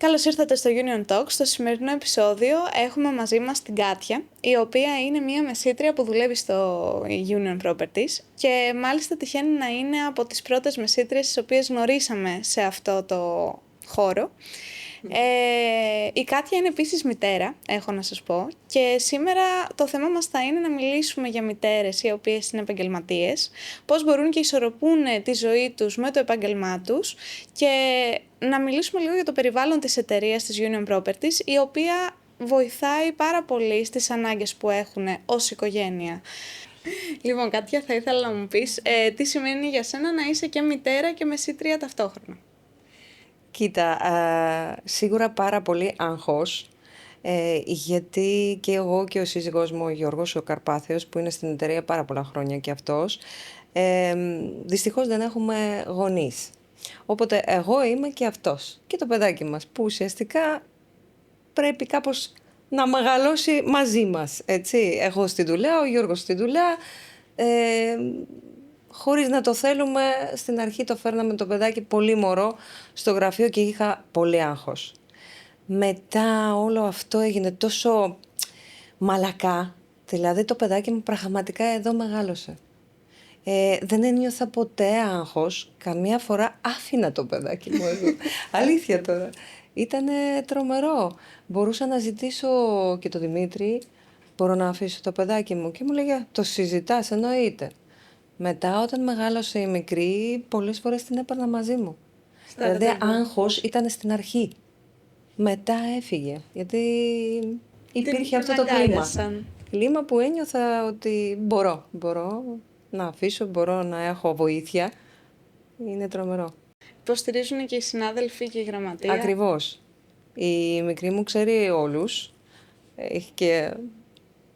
Καλώς ήρθατε στο Union Talk. Στο σημερινό επεισόδιο έχουμε μαζί μας την Κάτια, η οποία είναι μία μεσήτρια που δουλεύει στο Union Properties και μάλιστα τυχαίνει να είναι από τις πρώτες μεσήτριες τις οποίες γνωρίσαμε σε αυτό το χώρο. Η Κάτια είναι επίσης μητέρα, έχω να σας πω, και σήμερα το θέμα μας θα είναι να μιλήσουμε για μητέρες οι οποίες είναι επαγγελματίες, πώς μπορούν και ισορροπούν τη ζωή τους με το επάγγελμά τους και να μιλήσουμε λίγο για το περιβάλλον της εταιρείας της Union Properties, η οποία βοηθάει πάρα πολύ στις ανάγκες που έχουν ως οικογένεια. Λοιπόν, Κάτια, θα ήθελα να μου πεις τι σημαίνει για σένα να είσαι και μητέρα και μεσήτρια ταυτόχρονα. Κοίτα, σίγουρα πάρα πολύ άγχος, γιατί και εγώ και ο σύζυγός μου, ο Γιώργος ο Καρπάθιος, που είναι στην εταιρεία πάρα πολλά χρόνια και αυτός, δυστυχώς δεν έχουμε γονείς. Οπότε εγώ είμαι και αυτός και το παιδάκι μας, που ουσιαστικά πρέπει κάπως να μεγαλώσει μαζί μας, έτσι. Εγώ στη δουλειά, ο Γιώργος στη δουλειά, χωρίς να το θέλουμε. Στην αρχή το φέρναμε το παιδάκι πολύ μωρό στο γραφείο και είχα πολύ άγχος. Μετά όλο αυτό έγινε τόσο μαλακά, δηλαδή το παιδάκι μου πραγματικά εδώ μεγάλωσε. Δεν ένιωθα ποτέ άγχος, καμία φορά άφηνα το παιδάκι μου εδώ. Αλήθεια τώρα. Ήτανε τρομερό. Μπορούσα να ζητήσω και το Δημήτρη, μπορώ να αφήσω το παιδάκι μου, και μου λέγε, το συζητάς, εννοείται. Μετά όταν μεγάλωσε η μικρή, πολλές φορές την έπαιρνα μαζί μου. Δηλαδή άγχος ήταν στην αρχή. Μετά έφυγε, γιατί υπήρχε αυτό το κλίμα που ένιωθα ότι μπορώ να αφήσω, μπορώ να έχω βοήθεια. Είναι τρομερό. Υποστηρίζουν και οι συνάδελφοι και η γραμματεία. Ακριβώς. Η μικρή μου ξέρει όλους. Και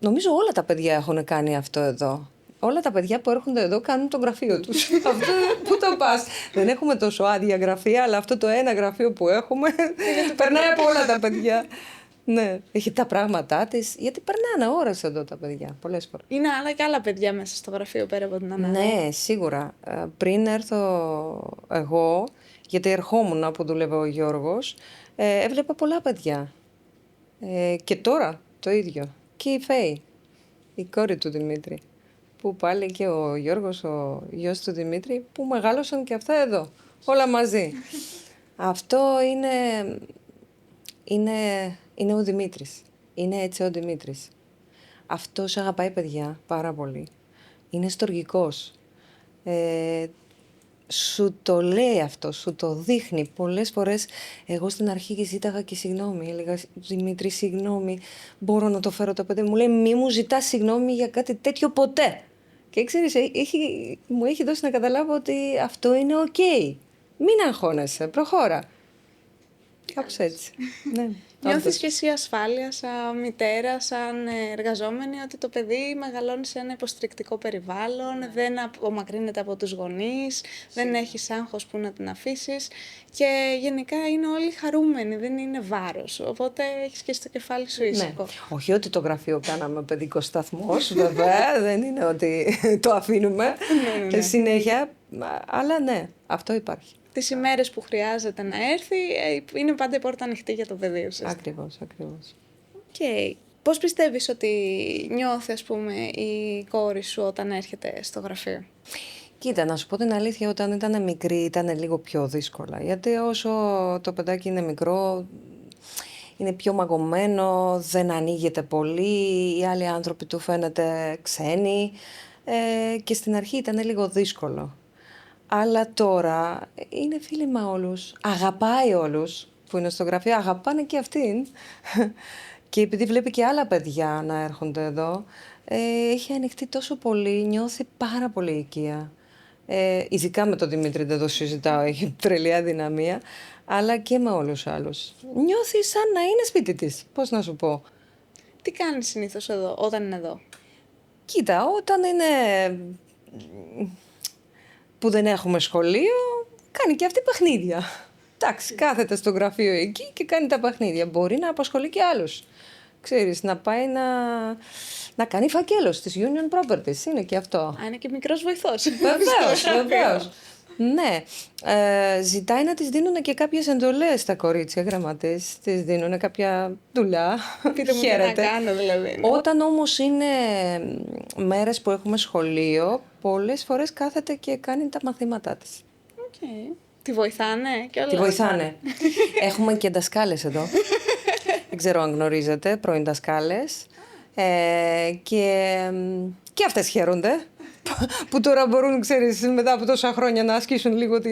νομίζω όλα τα παιδιά έχουν κάνει αυτό εδώ. Όλα τα παιδιά που έρχονται εδώ κάνουν το γραφείο τους. Αυτό, πού το πας. Δεν έχουμε τόσο άδεια γραφεία, αλλά αυτό το ένα γραφείο που έχουμε περνάει από όλα τα παιδιά. Ναι, έχει τα πράγματά της, γιατί περνάνε ώρες εδώ τα παιδιά, πολλές φορές. Είναι άλλα και άλλα παιδιά μέσα στο γραφείο πέρα από την ανάγκη. Ναι, σίγουρα. Πριν έρθω εγώ, γιατί ερχόμουν που δούλευε ο Γιώργος, έβλεπα πολλά παιδιά. Και τώρα το ίδιο. Και η Φέη, η κόρη του Δημήτρη, που πάλι και ο Γιώργος, ο γιος του Δημήτρη, που μεγάλωσαν και αυτά εδώ, όλα μαζί. Αυτό είναι ο Δημήτρης. Είναι έτσι ο Δημήτρης. Αυτός αγαπάει παιδιά πάρα πολύ. Είναι στοργικός. Σου το λέει αυτό, σου το δείχνει. Πολλές φορές εγώ στην αρχή ζήταγα και συγγνώμη. Έλεγα, Δημήτρη, συγγνώμη, μπορώ να το φέρω το παιδί. Μου λέει, μη μου ζητάς συγγνώμη για κάτι τέτοιο ποτέ. Και ξέρεις, μου έχει δώσει να καταλάβω ότι αυτό είναι οκ. Μην αγχώνεσαι, προχώρα. Κάπως έτσι. Ναι. Νιώθεις και εσύ ασφάλεια σαν μητέρα, σαν εργαζόμενη, ότι το παιδί μεγαλώνει σε ένα υποστηρικτικό περιβάλλον, δεν απομακρύνεται από τους γονείς, δεν έχεις άγχος που να την αφήσεις και γενικά είναι όλοι χαρούμενοι, δεν είναι βάρος, οπότε έχεις και στο κεφάλι σου ήσυχο. Ναι. Όχι ότι το γραφείο κάναμε παιδικό σταθμός, βέβαια, δεν είναι ότι το αφήνουμε συνέχεια, αλλά ναι, αυτό υπάρχει. Τις ημέρες που χρειάζεται να έρθει, είναι πάντα η πόρτα ανοιχτή για το παιδί ουσιαστικά. Ακριβώς. Okay. Πώς πιστεύεις ότι νιώθει, ας πούμε, η κόρη σου όταν έρχεται στο γραφείο? Κοίτα, να σου πω την αλήθεια, όταν ήταν μικρή ήταν λίγο πιο δύσκολα. Γιατί όσο το παιδάκι είναι μικρό, είναι πιο μαγωμένο, δεν ανοίγεται πολύ, οι άλλοι άνθρωποι του φαίνεται ξένοι και στην αρχή ήταν λίγο δύσκολο. Αλλά τώρα είναι φίλημα όλους, αγαπάει όλους που είναι στο γραφείο, αγαπάνε και αυτήν. Και επειδή βλέπει και άλλα παιδιά να έρχονται εδώ, έχει ανοιχτεί τόσο πολύ, νιώθει πάρα πολύ οικία. Ειδικά με τον Δημήτρη δεν το συζητάω, έχει τρελή αδυναμία, αλλά και με όλους τους άλλους. Νιώθει σαν να είναι σπίτι της, πώς να σου πω. Τι κάνει συνήθως εδώ, όταν είναι εδώ? Κοίτα, όταν είναι που δεν έχουμε σχολείο, κάνει και αυτή παιχνίδια. Εντάξει, κάθεται στο γραφείο εκεί και κάνει τα παιχνίδια. Μπορεί να απασχολεί και άλλους. Ξέρεις, να πάει να κάνει φακέλος της Union Properties. Είναι και αυτό. Α, είναι και μικρός βοηθός. Βεβαίως. Ναι, ζητάει να τις δίνουν και κάποιες εντολές στα κορίτσια, γραμματές, τις δίνουν κάποια δουλειά. Πείτε μου τι να κάνω δηλαδή. Ναι. Όταν όμως είναι μέρες που έχουμε σχολείο, πολλές φορές κάθεται και κάνει τα μαθήματά της. Okay. Τη βοηθάνε και όλα. Τη βοηθάνε. Έχουμε και δασκάλες εδώ. Δεν ξέρω αν γνωρίζετε, πρώην δασκάλες. Και αυτές χαίρονται. Που τώρα μπορούν, ξέρεις, μετά από τόσα χρόνια να ασκήσουν λίγο το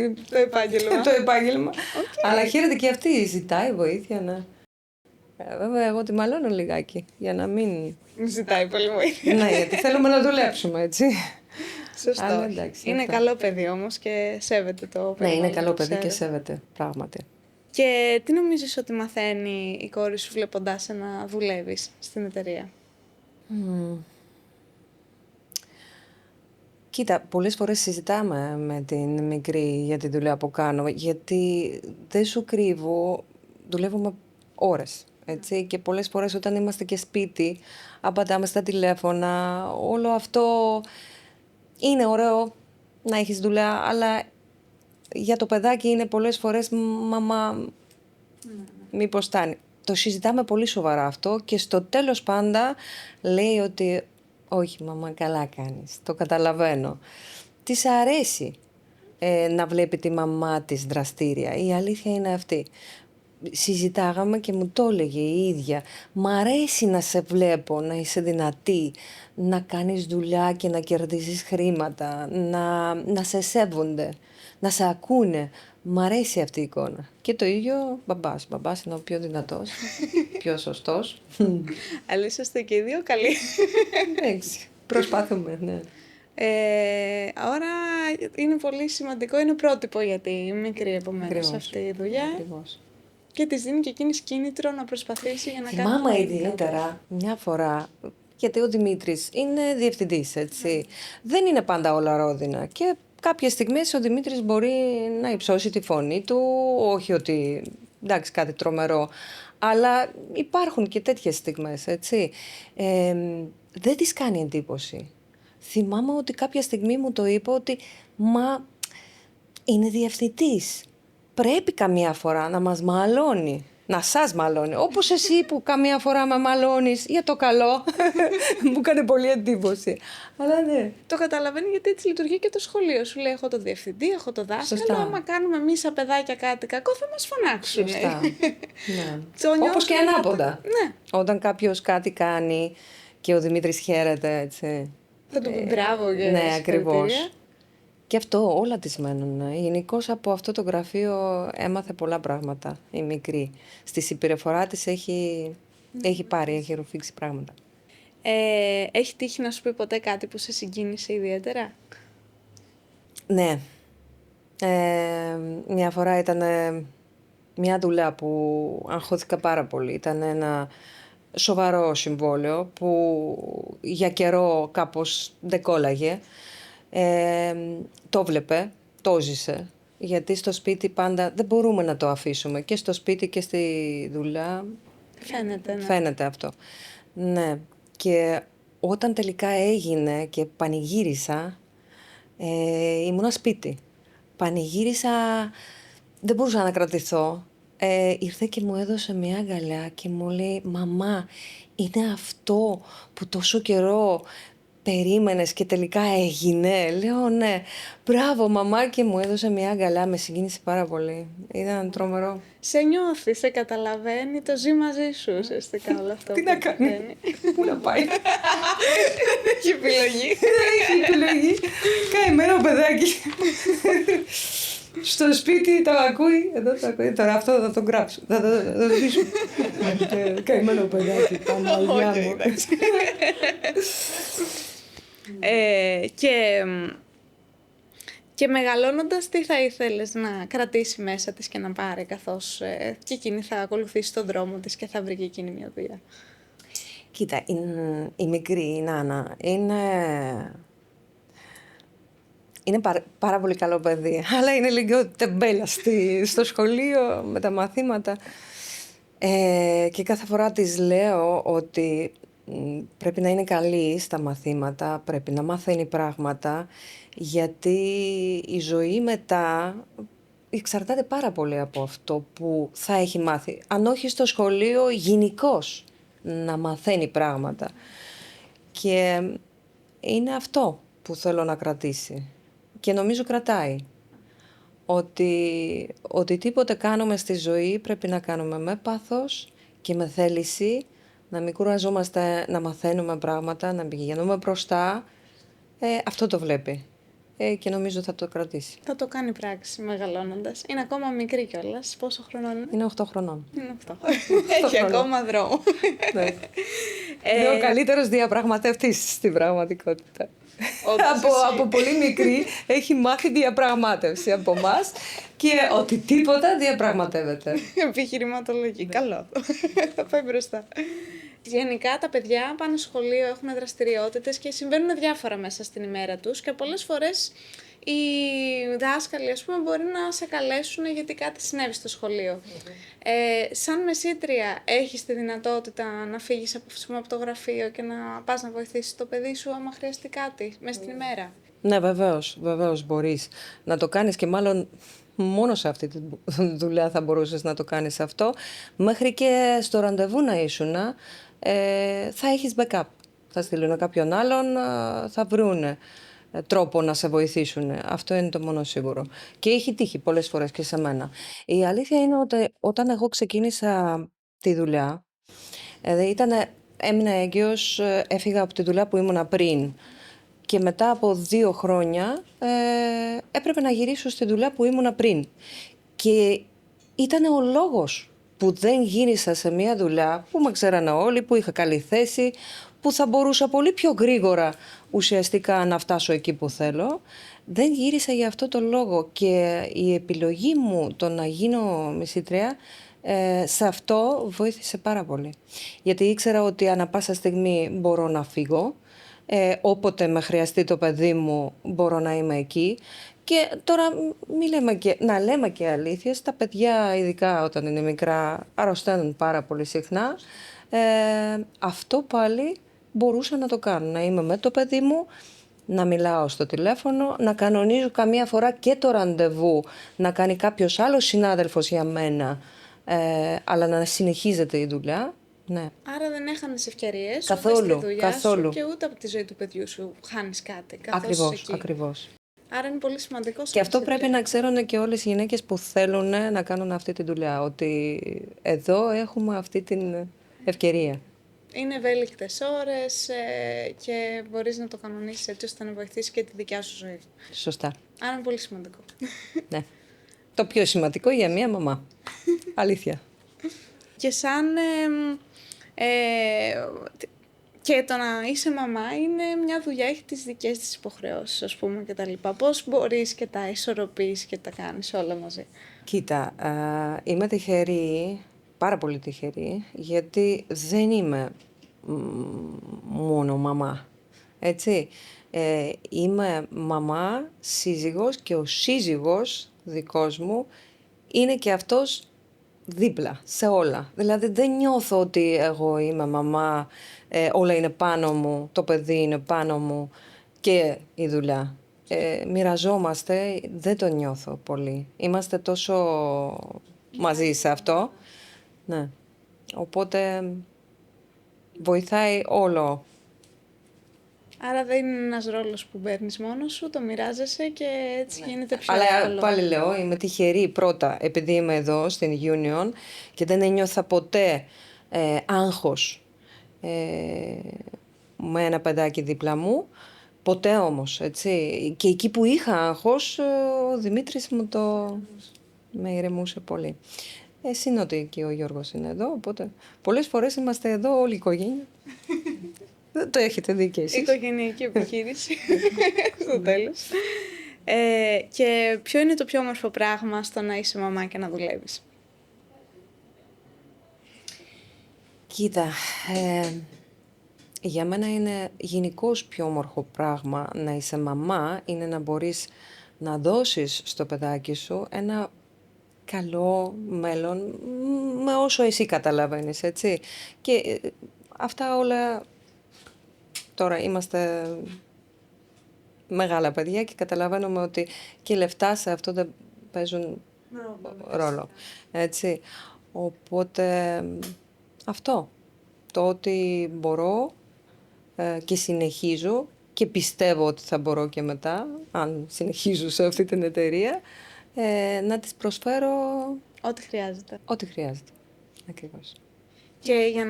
επάγγελμα. Okay. Αλλά χαίρεται και αυτή, ζητάει βοήθεια. Ναι. Βέβαια, εγώ τη μαλώνω λιγάκι, για να μην... Ζητάει πολύ βοήθεια. Ναι, γιατί θέλουμε να δουλέψουμε, έτσι. Σωστό. Αλλά, εντάξει, είναι καλό παιδί όμως και σέβεται το παιδί. Ναι, είναι καλό παιδί και σέβεται, πράγματι. Και τι νομίζεις ότι μαθαίνει η κόρη σου βλέποντάς να δουλεύεις στην εταιρεία? Κοίτα, πολλές φορές συζητάμε με την μικρή για τη δουλειά που κάνω, γιατί δεν σου κρύβω, δουλεύουμε ώρες, έτσι, και πολλές φορές όταν είμαστε και σπίτι, απαντάμε στα τηλέφωνα, όλο αυτό είναι ωραίο να έχεις δουλειά, αλλά για το παιδάκι είναι πολλές φορές, μαμά, μήπως φτάνει. Το συζητάμε πολύ σοβαρά αυτό και στο τέλος πάντα λέει ότι όχι μαμά, καλά κάνεις, το καταλαβαίνω. Της αρέσει να βλέπει τη μαμά της δραστήρια, η αλήθεια είναι αυτή. Συζητάγαμε και μου το έλεγε η ίδια. Μ' αρέσει να σε βλέπω, να είσαι δυνατή, να κάνεις δουλειά και να κερδίζεις χρήματα, να σε σέβονται, να σε ακούνε. Μ' αρέσει αυτή η εικόνα. Και το ίδιο μπαμπάς. Μπαμπάς είναι ο πιο δυνατός, πιο σωστός. Αλλά είσαστε και οι δύο καλοί. Εντάξει, προσπάθουμε, ναι. Άρα είναι πολύ σημαντικό, είναι πρότυπο για τη μικρή επομένως αυτή η δουλειά. Ακριβώς. Και της δίνει και εκείνης κίνητρο να προσπαθήσει για να κάνει. Θυμάμαι ιδιαίτερα μια φορά, γιατί ο Δημήτρης είναι διευθυντής, έτσι. Δεν είναι πάντα όλα ρόδινα και κάποιες στιγμές ο Δημήτρης μπορεί να υψώσει τη φωνή του, όχι ότι, εντάξει, κάτι τρομερό, αλλά υπάρχουν και τέτοιες στιγμές, έτσι. Δεν της κάνει εντύπωση. Θυμάμαι ότι κάποια στιγμή μου το είπε ότι, μα είναι διευθυντής. Πρέπει καμιά φορά να μας μαλώνει, να σας μαλώνει. Όπως εσύ που καμιά φορά με μαλώνεις για το καλό. Μου έκανε πολύ εντύπωση. Αλλά ναι. Το καταλαβαίνει γιατί έτσι λειτουργεί και το σχολείο. Σου λέει: έχω το διευθυντή, έχω το δάσκαλο. Άμα κάνουμε εμείς σαν παιδάκια κάτι κακό, θα μας φωνάξουν. Σωστά. Ναι. Όπως και ανάποδα. Ναι. Όταν κάποιος κάτι κάνει και ο Δημήτρης χαίρεται, έτσι. Θα του πει μπράβο και ναι, ακριβώς. Και αυτό όλα της μένουν. Γενικώς από αυτό το γραφείο έμαθε πολλά πράγματα η μικρή. Στη συμπεριφορά της έχει πάρει, έχει ρουφήξει πράγματα. Έχει τύχει να σου πει ποτέ κάτι που σε συγκίνησε ιδιαίτερα? Ναι. Μια φορά ήταν μια δουλειά που αγχώθηκα πάρα πολύ. Ήταν ένα σοβαρό συμβόλαιο που για καιρό κάπως δεν κόλλαγε. Το βλέπε, το ζήσε, γιατί στο σπίτι πάντα δεν μπορούμε να το αφήσουμε και στο σπίτι και στη δουλειά φαίνεται αυτό. Ναι, και όταν τελικά έγινε και πανηγύρισα, ήμουνα σπίτι. Πανηγύρισα, δεν μπορούσα να κρατηθώ. Ήρθε και μου έδωσε μια αγκαλιά και μου λέει «Μαμά, είναι αυτό που τόσο καιρό περίμενες και τελικά έγινε?» Λέω «Ναι». «Μπράβο μαμά», και μου έδωσε μια αγκαλιά, με συγκίνησε πάρα πολύ. Ήταν τρομερό. Σε νιώθει, σε καταλαβαίνει, το ζει μαζί σου ουσιαστικά όλο αυτό. Τι να κάνει, πού να πάει. Έχει επιλογή. Έχει επιλογή. Καημένο παιδάκι. Στο σπίτι το ακούει, εδώ το ακούει, τώρα αυτό θα το γράψω, θα το ζήσω. Καημένο παιδάκι, Παναγιά μου. Και μεγαλώνοντας, τι θα ήθελες να κρατήσει μέσα της και να πάρει, καθώς και εκείνη θα ακολουθήσει τον δρόμο της και θα βρει και εκείνη μια δουλειά? Κοίτα, η μικρή, η Νάνα, είναι πάρα πολύ καλό παιδί, αλλά είναι λίγο τεμπέλα στο σχολείο με τα μαθήματα. Και κάθε φορά της λέω ότι πρέπει να είναι καλή στα μαθήματα, πρέπει να μαθαίνει πράγματα, γιατί η ζωή μετά εξαρτάται πάρα πολύ από αυτό που θα έχει μάθει. Αν όχι στο σχολείο, γενικώς να μαθαίνει πράγματα. Και είναι αυτό που θέλω να κρατήσει. Και νομίζω κρατάει. Ότι οτιδήποτε κάνουμε στη ζωή πρέπει να κάνουμε με πάθος και με θέληση, να μην κουραζόμαστε να μαθαίνουμε πράγματα, να πηγαίνουμε μπροστά. Αυτό το βλέπει. Και νομίζω θα το κρατήσει. Θα το κάνει πράξη μεγαλώνοντας. Είναι ακόμα μικρή κιόλας. Πόσο χρονών είναι? Είναι 8 χρονών. Είναι 8. Έχει ακόμα δρόμο. Ναι. Είναι ο καλύτερος διαπραγματευτής στην πραγματικότητα. Από πολύ μικρή έχει μάθει διαπραγμάτευση από εμάς και οτιδήποτε διαπραγματεύεται. Επιχειρηματολογική. Καλό. Θα πάει μπροστά. Γενικά τα παιδιά πάνε στο σχολείο, έχουν δραστηριότητες και συμβαίνουν διάφορα μέσα στην ημέρα τους και πολλές φορές οι δάσκαλοι, ας πούμε, μπορεί να σε καλέσουν γιατί κάτι συνέβη στο σχολείο. Σαν μεσήτρια έχεις τη δυνατότητα να φύγεις από το γραφείο και να πας να βοηθήσεις το παιδί σου άμα χρειαστεί κάτι μέσα στην ημέρα? Ναι, βεβαίως μπορείς να το κάνεις και μάλλον μόνο σε αυτή τη δουλειά θα μπορούσες να το κάνεις αυτό. Μέχρι και στο ραντεβού να ήσουν, θα έχεις backup. Θα στείλουν κάποιον άλλον, θα βρουν τρόπο να σε βοηθήσουν. Αυτό είναι το μόνο σίγουρο. Και έχει τύχει πολλές φορές και σε μένα. Η αλήθεια είναι ότι όταν εγώ ξεκίνησα τη δουλειά, έμεινα έγκυος, έφυγα από τη δουλειά που ήμουνα πριν. Και μετά από 2 χρόνια έπρεπε να γυρίσω στη δουλειά που ήμουνα πριν. Και ήταν ο λόγος που δεν γύρισα σε μια δουλειά που με ξέρανε όλοι, που είχα καλή θέση, που θα μπορούσα πολύ πιο γρήγορα ουσιαστικά να φτάσω εκεί που θέλω. Δεν γύρισα για αυτό το λόγο και η επιλογή μου το να γίνω μεσήτρια σε αυτό βοήθησε πάρα πολύ. Γιατί ήξερα ότι ανά πάσα στιγμή μπορώ να φύγω. Όποτε με χρειαστεί το παιδί μου μπορώ να είμαι εκεί. Και τώρα να λέμε και αλήθειες, τα παιδιά ειδικά όταν είναι μικρά αρρωσταίνουν πάρα πολύ συχνά. Αυτό πάλι μπορούσα να το κάνω, να είμαι με το παιδί μου, να μιλάω στο τηλέφωνο, να κανονίζω καμία φορά και το ραντεβού, να κάνει κάποιος άλλος συνάδελφος για μένα, αλλά να συνεχίζεται η δουλειά. Ναι. Άρα δεν έχανες ευκαιρίες καθόλου, ούτε στη δουλειά καθόλου. σου και ούτε από τη ζωή του παιδιού σου χάνεις κάτι. Ακριβώς. Άρα είναι πολύ σημαντικό. Και αυτό πρέπει να ξέρουν και όλες οι γυναίκες που θέλουν να κάνουν αυτή τη δουλειά, ότι εδώ έχουμε αυτή την ευκαιρία. Είναι ευέλικτες ώρες και μπορείς να το κανονίσεις έτσι ώστε να βοηθήσει και τη δικιά σου ζωή. Σωστά. Άρα είναι πολύ σημαντικό. Ναι. Το πιο σημαντικό για μία μαμά. Αλήθεια. Και σαν... και το να είσαι μαμά είναι μια δουλειά, έχει τις δικές της υποχρεώσεις, ας πούμε, και τα λοιπά. Πώς μπορείς και τα ισορροπείς και τα κάνεις όλα μαζί? Κοίτα, είμαι τυχερή, πάρα πολύ τυχερή, γιατί δεν είμαι μόνο μαμά, έτσι. Είμαι μαμά, σύζυγος και ο σύζυγος δικός μου είναι και αυτός δίπλα σε όλα. Δηλαδή δεν νιώθω ότι εγώ είμαι μαμά, όλα είναι πάνω μου, το παιδί είναι πάνω μου και η δουλειά. Μοιραζόμαστε, δεν το νιώθω πολύ. Είμαστε τόσο μαζί σε αυτό. Ναι. Οπότε βοηθάει όλο. Άρα δεν είναι ένας ρόλος που παίρνεις μόνος σου, το μοιράζεσαι και έτσι γίνεται πιο Αλλά εύκολο. πάλι λέω, είμαι τυχερή πρώτα επειδή είμαι εδώ στην Union και δεν ένιωθα ποτέ άγχος με ένα παιδάκι δίπλα μου. Ποτέ όμως, έτσι. Και εκεί που είχα άγχος, ο Δημήτρης με ηρεμούσε πολύ. Είναι ότι και ο Γιώργος είναι εδώ, οπότε πολλές φορές είμαστε εδώ όλη η οικογένεια. Δεν το έχετε δει και εσείς. Οικογενειακή επιχείρηση, στο τέλος. Και ποιο είναι το πιο όμορφο πράγμα στο να είσαι μαμά και να δουλεύεις? Κοίτα, για μένα είναι γενικώς πιο όμορφο πράγμα να είσαι μαμά, είναι να μπορείς να δώσεις στο παιδάκι σου ένα καλό μέλλον με όσο εσύ καταλαβαίνεις, έτσι. Και αυτά όλα Τώρα είμαστε μεγάλα παιδιά και καταλαβαίνουμε ότι και οι λεφτά σε αυτό δεν παίζουν ρόλο. Έτσι. Οπότε αυτό. Το ότι μπορώ και συνεχίζω και πιστεύω ότι θα μπορώ και μετά, αν συνεχίζω σε αυτή την εταιρεία, να της προσφέρω Ό,τι χρειάζεται. ό,τι χρειάζεται. Ακριβώς. Και για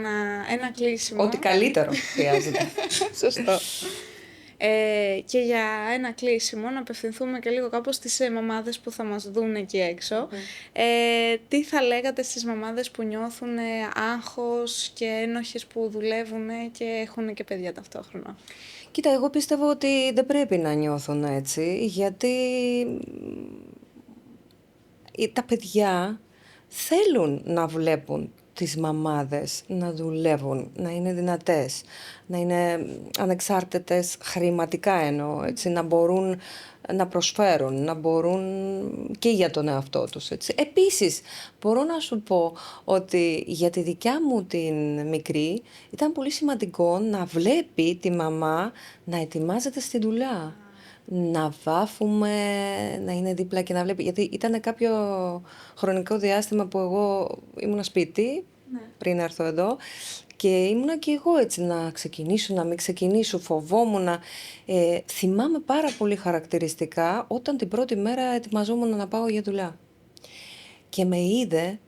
ένα κλείσιμο. Ό,τι καλύτερο χρειάζεται. Σωστό. Και για ένα κλείσιμο να απευθυνθούμε και λίγο κάπως στις μαμάδες που θα μας δουν εκεί έξω. Τι θα λέγατε στις μαμάδες που νιώθουν άγχος και ένοχες που δουλεύουν και έχουν και παιδιά ταυτόχρονα? Κοίτα, εγώ πιστεύω ότι δεν πρέπει να νιώθουν έτσι, γιατί τα παιδιά θέλουν να βλέπουν τις μαμάδες να δουλεύουν, να είναι δυνατές, να είναι ανεξάρτητες χρηματικά εννοώ, έτσι, να μπορούν να προσφέρουν, να μπορούν και για τον εαυτό τους. Έτσι. Επίσης, μπορώ να σου πω ότι για τη δικιά μου την μικρή ήταν πολύ σημαντικό να βλέπει τη μαμά να ετοιμάζεται στη δουλειά. Να βάφουμε, να είναι δίπλα και να βλέπει. Γιατί ήταν κάποιο χρονικό διάστημα που εγώ ήμουν σπίτι, πριν έρθω εδώ, και ήμουνα και εγώ έτσι να ξεκινήσω, να μην ξεκινήσω, φοβόμουν. Θυμάμαι πάρα πολύ χαρακτηριστικά όταν την πρώτη μέρα ετοιμαζόμουν να πάω για δουλειά. Και με είδε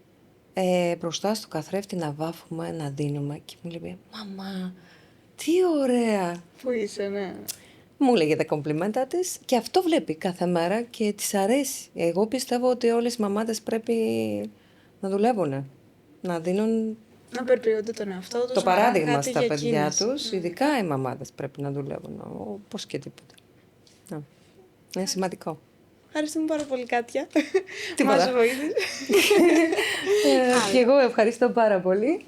μπροστά στο καθρέφτη να βάφουμε, να δίνουμε και μου λέει «Μαμά, τι ωραία!» Που είσαι, ναι. Μου λέγε τα κομπλιμέντα της και αυτό βλέπει κάθε μέρα και της αρέσει. Εγώ πιστεύω ότι όλες οι μαμάδες πρέπει να δουλεύουν, να δίνουν Να περποιούνται τον εαυτό τους. το παράδειγμα στα για παιδιά εκείνες. τους. Ειδικά οι μαμάδες πρέπει να δουλεύουν, όπως και τίποτα. Είναι σημαντικό. Ευχαριστούμε πάρα πολύ, Κάτια. Τίποτα. Μας βοήθησε. Και εγώ ευχαριστώ πάρα πολύ.